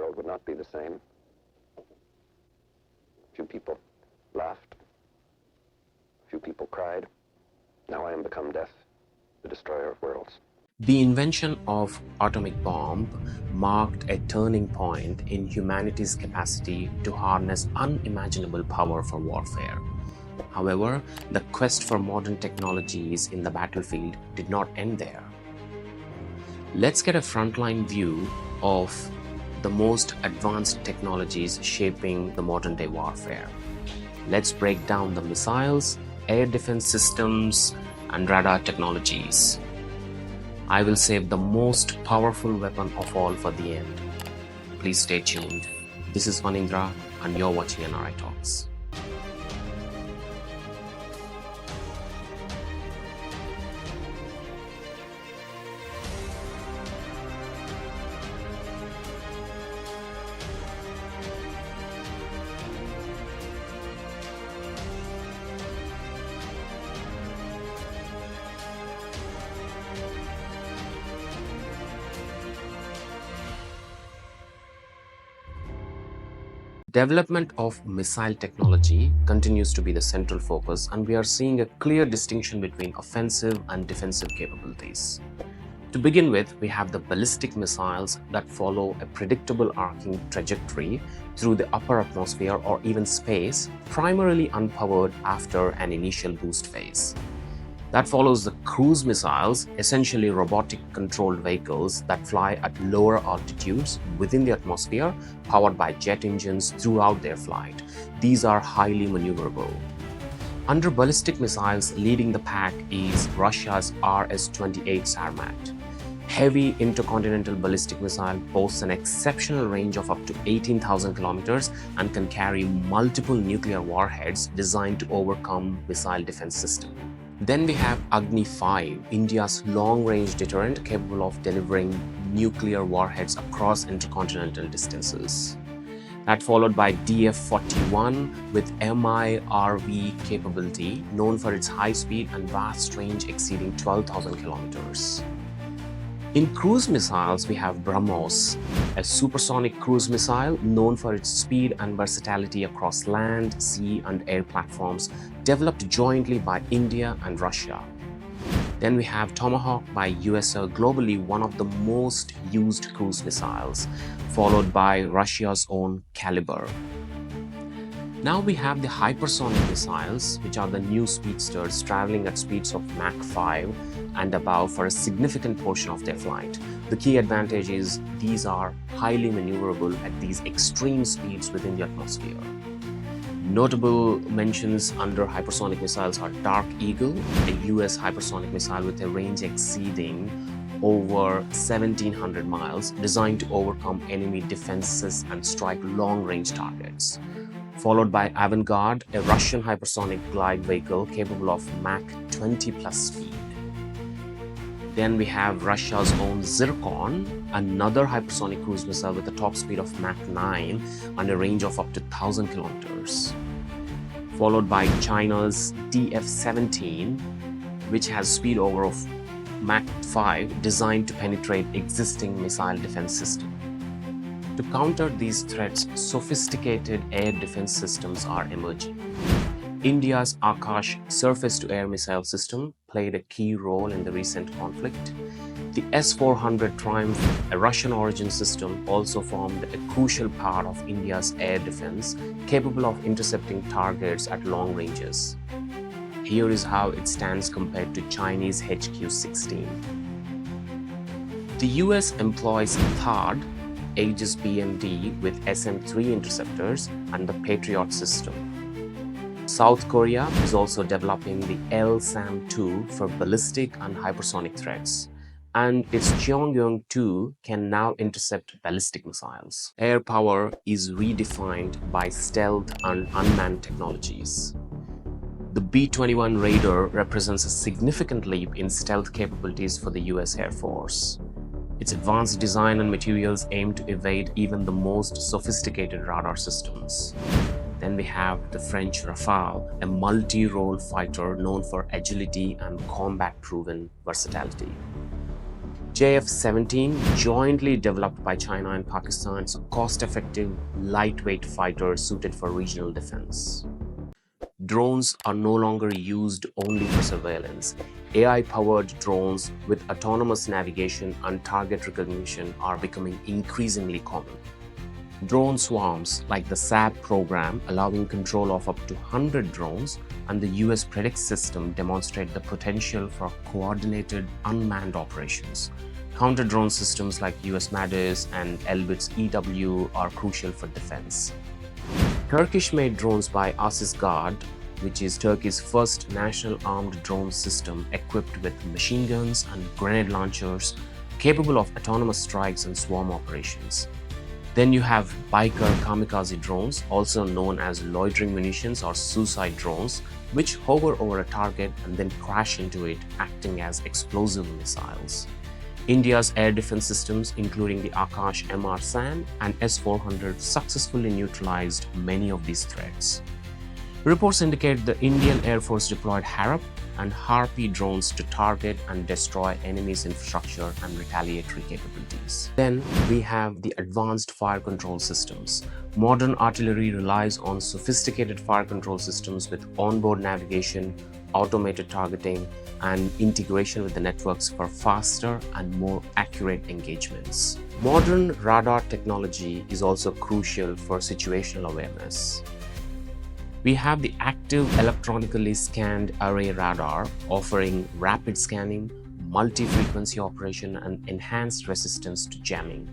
world would not be the same. Few people laughed. Few people cried. Now I am become death, the destroyer of worlds. The invention of atomic bomb marked a turning point in humanity's capacity to harness unimaginable power for warfare. However, the quest for modern technologies in the battlefield did not end there. Let's get a frontline view of the most advanced technologies shaping the modern-day warfare. Let's break down the missiles, air defense systems, and radar technologies. I will save the most powerful weapon of all for the end. Please stay tuned. This is Vanindra, and you're watching NRI Talks. Development of missile technology continues to be the central focus, and we are seeing a clear distinction between offensive and defensive capabilities. To begin with, we have the ballistic missiles that follow a predictable arcing trajectory through the upper atmosphere or even space, primarily unpowered after an initial boost phase. That follows the cruise missiles, essentially robotic-controlled vehicles that fly at lower altitudes within the atmosphere, powered by jet engines throughout their flight. These are highly maneuverable. Under ballistic missiles, leading the pack is Russia's RS-28 Sarmat. Heavy intercontinental ballistic missile boasts an exceptional range of up to 18,000 kilometers and can carry multiple nuclear warheads designed to overcome missile defense system. Then we have agniV, India's long-range deterrent capable of delivering nuclear warheads across intercontinental distances. That followed by DF-41 with MIRV capability, known for its high speed and vast range exceeding 12,000 kilometers. In cruise missiles, we have BrahMos, a supersonic cruise missile known for its speed and versatility across land, sea, and air platforms, developed jointly by India and Russia. Then we have Tomahawk by USL, globally one of the most used cruise missiles, followed by Russia's own Caliber. Now we have the hypersonic missiles, which are the new speedsters traveling at speeds of Mach 5 and above for a significant portion of their flight. The key advantage is these are highly maneuverable at these extreme speeds within the atmosphere. Notable mentions under hypersonic missiles are Dark Eagle, a US hypersonic missile with a range exceeding over 1,700 miles, designed to overcome enemy defenses and strike long-range targets. Followed by Avangard, a Russian hypersonic glide vehicle capable of Mach 20 plus speed. Then we have Russia's own Zircon, another hypersonic cruise missile with a top speed of Mach 9 and a range of up to 1,000 kilometers. Followed by China's DF-17, which has speed over of Mach 5, designed to penetrate existing missile defense systems. To counter these threats, sophisticated air defense systems are emerging. India's Akash surface-to-air missile system played a key role in the recent conflict. The S-400 Triumph, a Russian origin system, also formed a crucial part of India's air defense, capable of intercepting targets at long ranges. Here is how it stands compared to Chinese HQ-16. The US employs THAAD, Aegis BMD with SM-3 interceptors and the Patriot system. South Korea is also developing the LSAM-2 for ballistic and hypersonic threats, and its Cheongyang-2 can now intercept ballistic missiles. Air power is redefined by stealth and unmanned technologies. The B-21 Raider represents a significant leap in stealth capabilities for the US Air Force. Its advanced design and materials aim to evade even the most sophisticated radar systems. Then we have the French Rafale, a multi-role fighter known for agility and combat-proven versatility. JF-17, jointly developed by China and Pakistan, is a cost-effective, lightweight fighter suited for regional defense. Drones are no longer used only for surveillance. AI-powered drones with autonomous navigation and target recognition are becoming increasingly common. Drone swarms like the SAB program, allowing control of up to 100 drones, and the US Predict system demonstrate the potential for coordinated unmanned operations. Counter-drone systems like US MADIS and Elbit's EW are crucial for defense. Turkish-made drones by AsisGuard, which is Turkey's first national armed drone system equipped with machine guns and grenade launchers, capable of autonomous strikes and swarm operations. Then you have biker kamikaze drones, also known as loitering munitions or suicide drones, which hover over a target and then crash into it, acting as explosive missiles. India's air defense systems, including the Akash MR-SAM and S-400, successfully neutralized many of these threats. Reports indicate the Indian Air Force deployed Harp and Harpy drones to target and destroy enemies' infrastructure and retaliatory capabilities. Then we have the advanced fire control systems. Modern artillery relies on sophisticated fire control systems with onboard navigation, automated targeting, and integration with the networks for faster and more accurate engagements. Modern radar technology is also crucial for situational awareness. We have the active electronically scanned array radar, offering rapid scanning, multi-frequency operation, and enhanced resistance to jamming.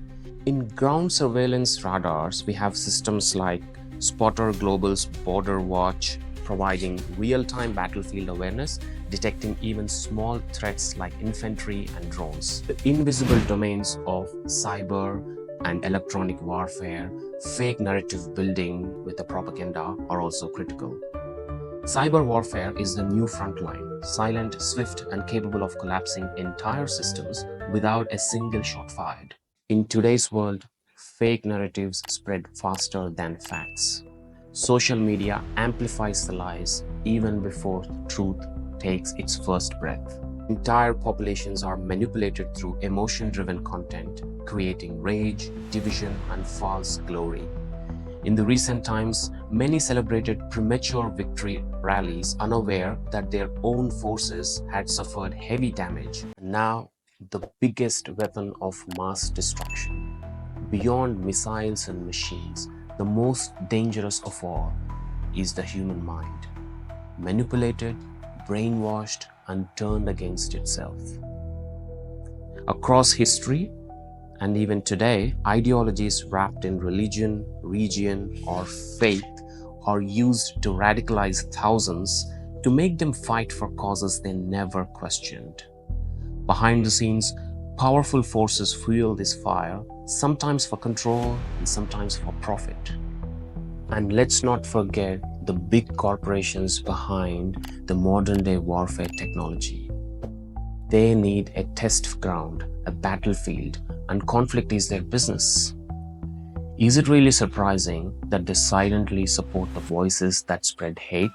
In ground surveillance radars, we have systems like Spotter Global's Border Watch, providing real-time battlefield awareness, detecting even small threats like infantry and drones. The invisible domains of cyber and electronic warfare, fake narrative building with the propaganda are also critical. Cyber warfare is the new frontline, silent, swift, and capable of collapsing entire systems without a single shot fired. In today's world, fake narratives spread faster than facts. Social media amplifies the lies even before truth takes its first breath. Entire populations are manipulated through emotion-driven content, creating rage, division, and false glory. In the recent times, many celebrated premature victory rallies, unaware that their own forces had suffered heavy damage. Now, the biggest weapon of mass destruction. Beyond missiles and machines, the most dangerous of all is the human mind. Manipulated, brainwashed, and turned against itself. Across history, and even today, ideologies wrapped in religion, region, or faith are used to radicalize thousands to make them fight for causes they never questioned. Behind the scenes, powerful forces fuel this fire, sometimes for control and sometimes for profit. And let's not forget the big corporations behind the modern-day warfare technology. They need a test ground, a battlefield, and conflict is their business. Is it really surprising that they silently support the voices that spread hate?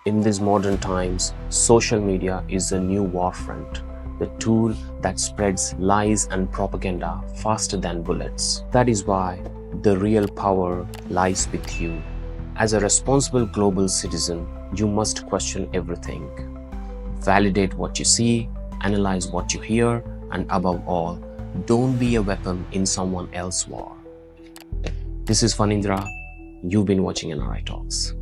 In these modern times, social media is the new war front, the tool that spreads lies and propaganda faster than bullets. That is why the real power lies with you. As a responsible global citizen, you must question everything. Validate what you see, analyze what you hear, and above all, don't be a weapon in someone else's war. This is Fanindra. You've been watching NRI Talks.